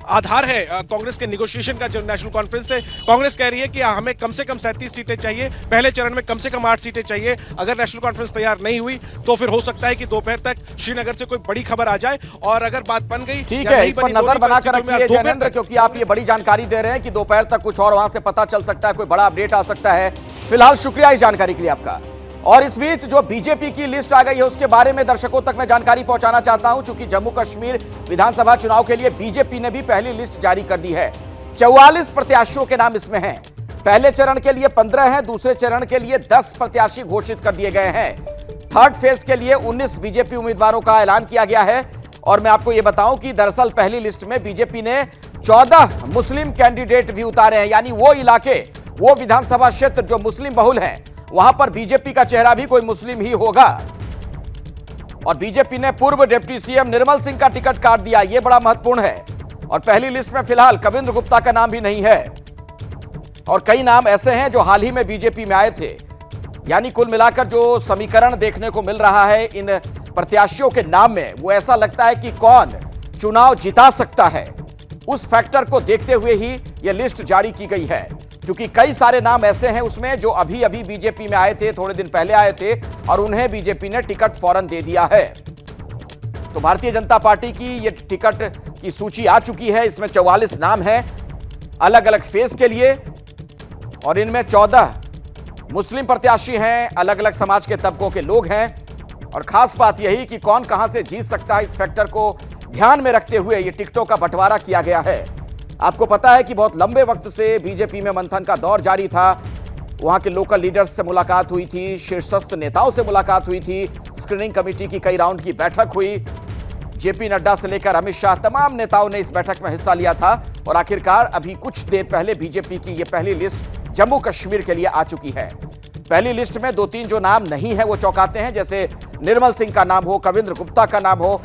आधार है कांग्रेस के नेगोशिएशन का। जो नेशनल कॉन्फ्रेंस है, कांग्रेस कह रही है कि हमें कम से कम 37 सीटें चाहिए, पहले चरण में कम से कम 8 सीटें चाहिए। अगर नेशनल कॉन्फ्रेंस तैयार नहीं हुई तो फिर हो सकता है कि दोपहर तक श्रीनगर से कोई बड़ी खबर आ जाए, और अगर बात बन गई, ठीक है, इस पर नजर बनाकर रखिए जैनेंद्र, क्योंकि आप ये बड़ी जानकारी दे रहे हैं कि दोपहर तक कुछ और वहां से पता चल सकता है, कोई बड़ा अपडेट आ सकता है। फिलहाल शुक्रिया इस जानकारी के लिए आपका। और इस बीच जो बीजेपी की लिस्ट आ गई है उसके बारे में दर्शकों तक मैं जानकारी पहुंचाना चाहता हूं, क्योंकि जम्मू कश्मीर विधानसभा चुनाव के लिए बीजेपी ने भी पहली लिस्ट जारी कर दी है। 44 प्रत्याशियों के नाम इसमें हैं। पहले चरण के लिए 15 हैं, दूसरे चरण के लिए 10 प्रत्याशी घोषित कर दिए गए हैं। थर्ड फेज के लिए 19 बीजेपी उम्मीदवारों का ऐलान किया गया है। और मैं आपको यह बताऊं कि दरअसल पहली लिस्ट में बीजेपी ने 14 मुस्लिम कैंडिडेट भी उतारे हैं, यानी वो इलाके, वो विधानसभा क्षेत्र जो मुस्लिम बहुल हैं, वहां पर बीजेपी का चेहरा भी कोई मुस्लिम ही होगा। और बीजेपी ने पूर्व डिप्टी सीएम निर्मल सिंह का टिकट काट दिया, यह बड़ा महत्वपूर्ण है। और पहली लिस्ट में फिलहाल कविंद्र गुप्ता का नाम भी नहीं है, और कई नाम ऐसे हैं जो हाल ही में बीजेपी में आए थे। यानी कुल मिलाकर जो समीकरण देखने को मिल रहा है इन प्रत्याशियों के नाम में, वो ऐसा लगता है कि कौन चुनाव जिता सकता है, उस फैक्टर को देखते हुए ही यह लिस्ट जारी की गई है। क्योंकि कई सारे नाम ऐसे हैं उसमें जो अभी अभी बीजेपी में आए थे, थोड़े दिन पहले आए थे, और उन्हें बीजेपी ने टिकट फौरन दे दिया है। तो भारतीय जनता पार्टी की ये टिकट की सूची आ चुकी है। इसमें 44 नाम हैं अलग अलग फेज के लिए, और इनमें 14 मुस्लिम प्रत्याशी हैं, अलग अलग समाज के तबकों के लोग हैं। और खास बात यही कि कौन कहां से जीत सकता है, इस फैक्टर को ध्यान में रखते हुए ये टिकटों का बंटवारा किया गया है। आपको पता है कि बहुत लंबे वक्त से बीजेपी में मंथन का दौर जारी था। वहां के लोकल लीडर्स से मुलाकात हुई थी, शीर्षस्थ नेताओं से मुलाकात हुई थी, स्क्रीनिंग कमेटी की कई राउंड की बैठक हुई। जेपी नड्डा से लेकर अमित शाह, तमाम नेताओं ने इस बैठक में हिस्सा लिया था। और आखिरकार अभी कुछ देर पहले बीजेपी की यह पहली लिस्ट जम्मू कश्मीर के लिए आ चुकी है। पहली लिस्ट में 2-3 जो नाम नहीं है वो चौंकाते हैं, जैसे निर्मल सिंह का नाम हो, कविंद्र गुप्ता का नाम हो।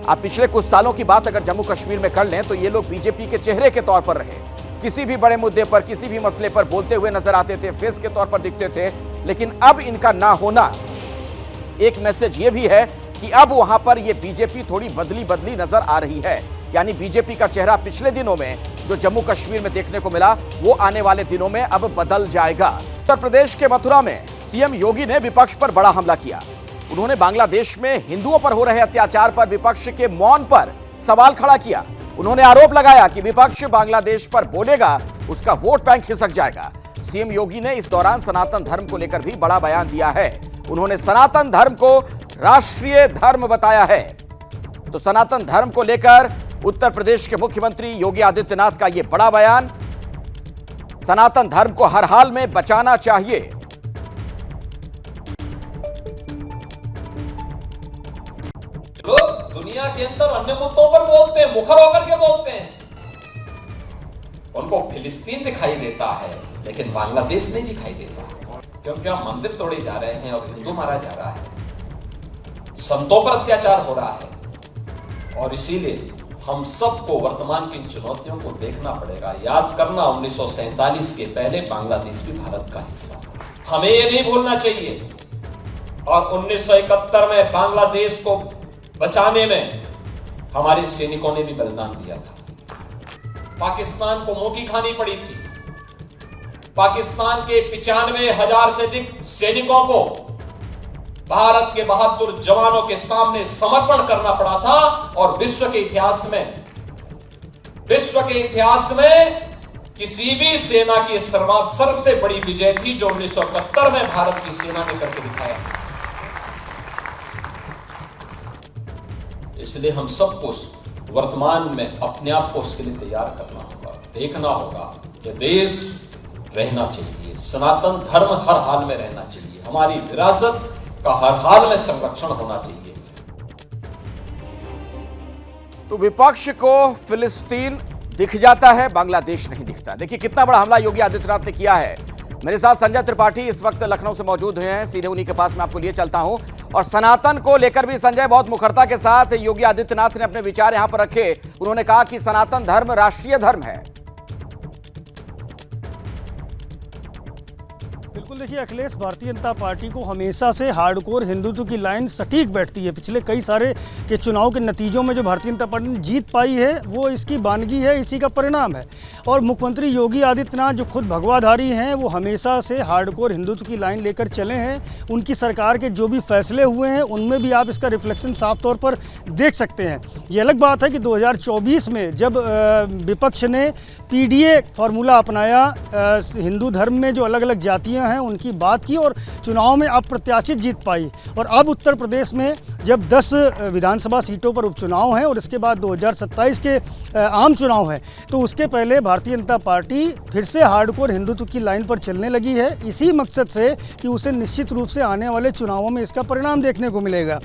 आप पिछले कुछ सालों की बात अगर जम्मू कश्मीर में कर लें तो ये लोग बीजेपी के चेहरे के तौर पर रहे, किसी भी बड़े मुद्दे पर, किसी भी मसले पर बोलते हुए नजर आते थे, फेस के तौर पर दिखते थे। लेकिन अब इनका ना होना एक मैसेज ये भी है कि अब वहां पर ये बीजेपी थोड़ी बदली नजर आ रही है। यानी बीजेपी का चेहरा पिछले दिनों में जो जम्मू कश्मीर में देखने को मिला, वो आने वाले दिनों में अब बदल जाएगा। उत्तर प्रदेश के मथुरा में सीएम योगी ने विपक्ष पर बड़ा हमला किया। उन्होंने बांग्लादेश में हिंदुओं पर हो रहे अत्याचार पर विपक्ष के मौन पर सवाल खड़ा किया। उन्होंने आरोप लगाया कि विपक्ष बांग्लादेश पर बोलेगा उसका वोट बैंक खिसक जाएगा। सीएम योगी ने इस दौरान सनातन धर्म को लेकर भी बड़ा बयान दिया है। उन्होंने सनातन धर्म को राष्ट्रीय धर्म बताया है। तो सनातन धर्म को लेकर उत्तर प्रदेश के मुख्यमंत्री योगी आदित्यनाथ का यह बड़ा बयान, सनातन धर्म को हर हाल में बचाना चाहिए। दुनिया के अंदर अन्य मुद्दों पर बोलते हैं, मुखर होकर के बोलते हैं। उनको फिलिस्तीन दिखाई देता है लेकिन बांग्लादेश नहीं दिखाई देता, क्योंकि वहां मंदिर तोड़े जा रहे हैं और हिंदू मारा जा रहा है, संतों पर अत्याचार हो रहा है। और इसीलिए हम सबको वर्तमान की चुनौतियों को देखना पड़ेगा। याद करना 1947 के पहले बांग्लादेश भी भारत का हिस्सा था, हमें ये नहीं भूलना चाहिए। और 1971 में बांग्लादेश को बचाने में हमारे सैनिकों ने भी बलिदान दिया था। पाकिस्तान को मुंह की खानी पड़ी थी। पाकिस्तान के 95,000 से अधिक सैनिकों को भारत के बहादुर जवानों के सामने समर्पण करना पड़ा था। और विश्व के इतिहास में किसी भी सेना की सबसे बड़ी विजय थी जो 1971 में भारत की सेना ने करके दिखाया। इसलिए हम सबको वर्तमान में अपने आप को उसके लिए तैयार करना होगा, देखना होगा कि देश रहना चाहिए, सनातन धर्म हर हाल में रहना चाहिए, हमारी विरासत का हर हाल में संरक्षण होना चाहिए। तो विपक्ष को फिलिस्तीन दिख जाता है, बांग्लादेश नहीं दिखता। देखिए कितना बड़ा हमला योगी आदित्यनाथ ने किया है। मेरे साथ संजय त्रिपाठी इस वक्त लखनऊ से मौजूद हैं, सीधे उन्हीं के पास मैं आपको लिए चलता हूं। और सनातन को लेकर भी संजय बहुत मुखरता के साथ योगी आदित्यनाथ ने अपने विचार यहां पर रखे। उन्होंने कहा कि सनातन धर्म राष्ट्रीय धर्म है। बिल्कुल, देखिए अखिलेश, भारतीय जनता पार्टी को हमेशा से हार्डकोर हिंदुत्व की लाइन सटीक बैठती है। पिछले कई सारे के चुनाव के नतीजों में जो भारतीय जनता पार्टी ने जीत पाई है वो इसकी बानगी है, इसी का परिणाम है। और मुख्यमंत्री योगी आदित्यनाथ जो खुद भगवाधारी हैं वो हमेशा से हार्डकोर हिंदुत्व की लाइन लेकर चले हैं। उनकी सरकार के जो भी फैसले हुए हैं उनमें भी आप इसका रिफ्लेक्शन साफ तौर पर देख सकते हैं। ये अलग बात है कि 2024 में जब विपक्ष ने पीडीए फार्मूला अपनाया, हिंदू धर्म में जो अलग अलग जातियां हैं उनकी बात की और चुनाव में अप्रत्याशित जीत पाई। और अब उत्तर प्रदेश में जब 10 विधानसभा सीटों पर उपचुनाव हैं और इसके बाद 2027 के आम चुनाव हैं, तो उसके पहले भारतीय जनता पार्टी फिर से हार्डकोर हिंदुत्व की लाइन पर चलने लगी है, इसी मकसद से कि उसे निश्चित रूप से आने वाले चुनावों में इसका परिणाम देखने को मिलेगा।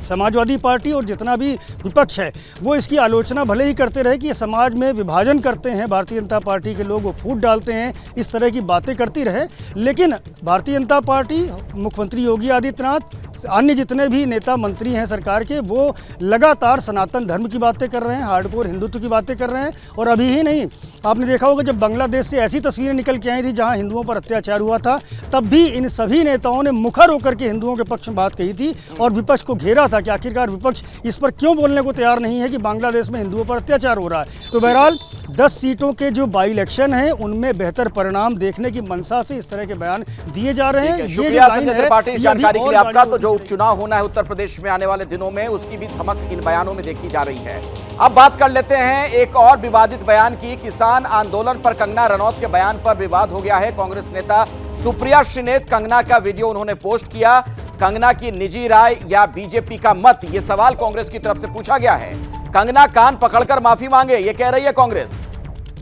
समाजवादी पार्टी और जितना भी विपक्ष है वो इसकी आलोचना भले ही करते रहे कि ये समाज में विभाजन करते हैं, भारतीय जनता पार्टी के लोग वो फूट डालते हैं, इस तरह की बातें करती रहे, लेकिन भारतीय जनता पार्टी, मुख्यमंत्री योगी आदित्यनाथ, अन्य जितने भी नेता मंत्री हैं सरकार के, वो लगातार सनातन धर्म की बातें कर रहे हैं, हार्डकोर हिंदुत्व की बातें कर रहे हैं। और अभी ही नहीं, आपने देखा होगा जब बांग्लादेश से ऐसी तस्वीरें निकल के आई थी जहां हिंदुओं पर अत्याचार हुआ था, तब भी इन सभी नेताओं ने मुखर होकर के हिंदुओं के पक्ष में बात कही थी और विपक्ष को घेरा था कि आखिरकार विपक्ष इस पर क्यों बोलने को तैयार नहीं है कि बांग्लादेश में हिंदुओं पर अत्याचार हो रहा है। तो बहरहाल 10 सीटों के जो बाई इलेक्शन हैं उनमें बेहतर परिणाम देखने की मंशा से इस तरह के बयान दिए जा रहे हैं। शुक्रिया संजय त्रिपाठी जानकारी के लिए आपका। तो जो उपचुनाव होना है उत्तर प्रदेश में आने वाले दिनों में, उसकी भी धमक इन बयानों में देखी जा रही है। अब बात कर लेते हैं एक और विवादित बयान की। किसान आंदोलन पर कंगना रनौत के बयान पर विवाद हो गया है। कांग्रेस नेता सुप्रिया श्रीनेत कंगना का वीडियो उन्होंने पोस्ट किया। कंगना की निजी राय या बीजेपी का मत, यह सवाल कांग्रेस की तरफ से पूछा गया है। कंगना कान पकड़कर माफी मांगे, यह कह रही है कांग्रेस।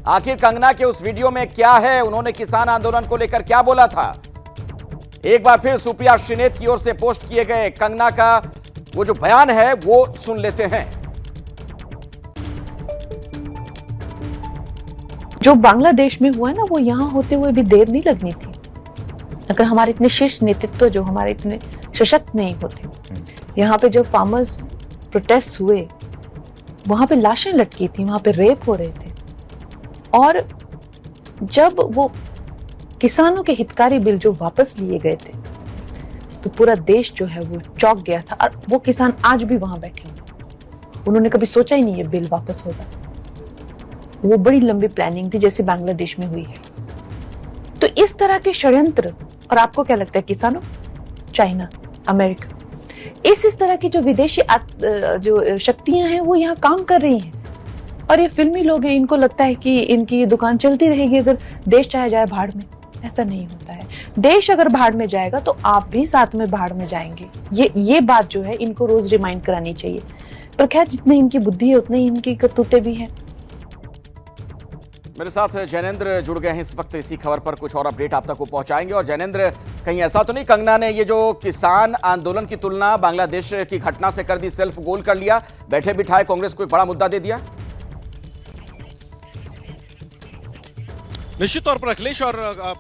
आखिर कंगना के उस वीडियो में क्या है, उन्होंने किसान आंदोलन को लेकर क्या बोला था? एक बार फिर सुप्रिया श्रीनेत की ओर से पोस्ट किए गए कंगना का वो जो बयान है वो सुन लेते हैं। जो बांग्लादेश में हुआ ना, वो यहाँ होते हुए भी देर नहीं लगनी थी। अगर हमारे इतने शीर्ष नेतृत्व जो हमारे इतने सशक्त नहीं होते, यहाँ पे जो फार्मर्स प्रोटेस्ट हुए, वहां पे लाशें लटकी थी, वहां पे रेप हो रहे थे। और जब वो किसानों के हितकारी बिल जो वापस लिए गए थे, तो पूरा देश जो है वो चौंक गया था। और वो किसान आज भी वहां बैठे हैं, उन्होंने कभी सोचा ही नहीं ये बिल वापस होगा। वो बड़ी लंबी प्लानिंग थी जैसे बांग्लादेश में हुई है। तो इस तरह के षड्यंत्र, और आपको क्या लगता है किसानों, चाइना, अमेरिका, इस तरह की जो विदेशी जो शक्तियां हैं वो यहाँ काम कर रही हैं। और ये फिल्मी लोग हैं, इनको लगता है कि इनकी दुकान चलती रहेगी अगर देश चाहे जाए भाड़ में। ऐसा नहीं होता है। देश अगर भाड़ में जाएगा तो आप भी साथ में भाड़ में जाएंगे। ये बात जो है इनको रोज रिमाइंड करानी चाहिए। पर खैर, जितनी इनकी बुद्धि है उतनी इनकी करतूतें भी हैं। मेरे साथ जैनेंद्र जुड़ गए हैं इस वक्त इसी खबर पर कुछ और अपडेट आप तक को पहुंचाएंगे। और जैनेंद्र, कहीं ऐसा तो नहीं कंगना ने ये जो किसान आंदोलन की तुलना बांग्लादेश की घटना से कर दी, सेल्फ गोल कर लिया, बैठे बिठाए कांग्रेस को एक बड़ा मुद्दा दे दिया? निश्चित तौर पर अखिलेश, और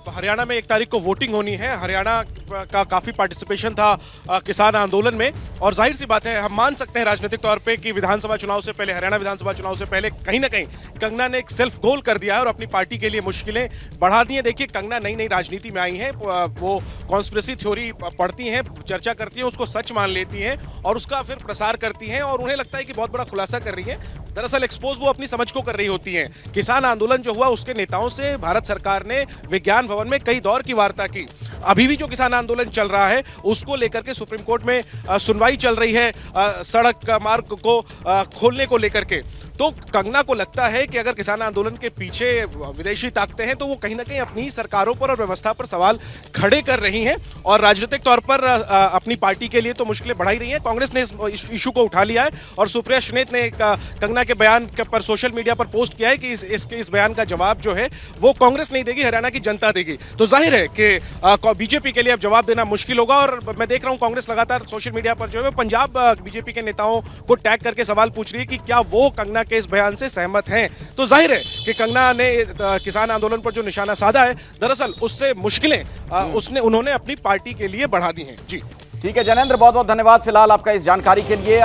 हरियाणा में 1 तारीख को वोटिंग होनी है। हरियाणा का काफी पार्टिसिपेशन था किसान आंदोलन में, और जाहिर सी बात है हम मान सकते हैं राजनीतिक तौर पे कि विधानसभा चुनाव से पहले, हरियाणा विधानसभा चुनाव से पहले कहीं ना कहीं कंगना ने एक सेल्फ गोल कर दिया है और अपनी पार्टी के लिए मुश्किलें बढ़ा दी हैं। देखिए, कंगना नई नई राजनीति में आई हैं, वो कॉन्स्पिरेसी थ्योरी पढ़ती हैं, चर्चा करती हैं, उसको सच मान लेती हैं और उसका फिर प्रसार करती हैं, और उन्हें लगता है कि बहुत बड़ा खुलासा कर रही है। दरअसल एक्सपोज वो अपनी समझ को कर रही होती हैं। किसान आंदोलन जो हुआ, उसके नेताओं से भारत सरकार ने विज्ञान भवन में कई दौर की वार्ता की। अभी भी जो किसान आंदोलन चल रहा है उसको लेकर के सुप्रीम कोर्ट में सुनवाई चल रही है, सड़क मार्ग को खोलने को लेकर के। तो कंगना को लगता है कि अगर किसान आंदोलन के पीछे विदेशी ताकतें हैं तो वो कहीं ना कहीं अपनी सरकारों पर और व्यवस्था पर सवाल खड़े कर रही हैं, और राजनीतिक तौर पर अपनी पार्टी के लिए तो मुश्किलें बढ़ाई रही हैं। कांग्रेस ने इस इशू को उठा लिया है और सुप्रिया श्रीनेत ने कंगना के बयान पर सोशल मीडिया पर पोस्ट किया है कि इस बयान का जवाब जो है वो कांग्रेस नहीं देगी, हरियाणा की जनता देगी। तो जाहिर है कि बीजेपी के लिए अब जवाब देना मुश्किल होगा। और मैं देख रहा हूं कांग्रेस लगातार सोशल मीडिया पर जो है पंजाब बीजेपी के नेताओं को टैग करके सवाल पूछ रही है कि क्या वो कंगना के इस बयान से सहमत हैं। तो जाहिर है कि कंगना ने किसान आंदोलन पर जो निशाना साधा है, दरअसल उससे मुश्किलें उन्होंने अपनी पार्टी के लिए बढ़ा दी हैं। जी ठीक है जैनेंद्र, बहुत बहुत धन्यवाद फिलहाल आपका इस जानकारी के लिए।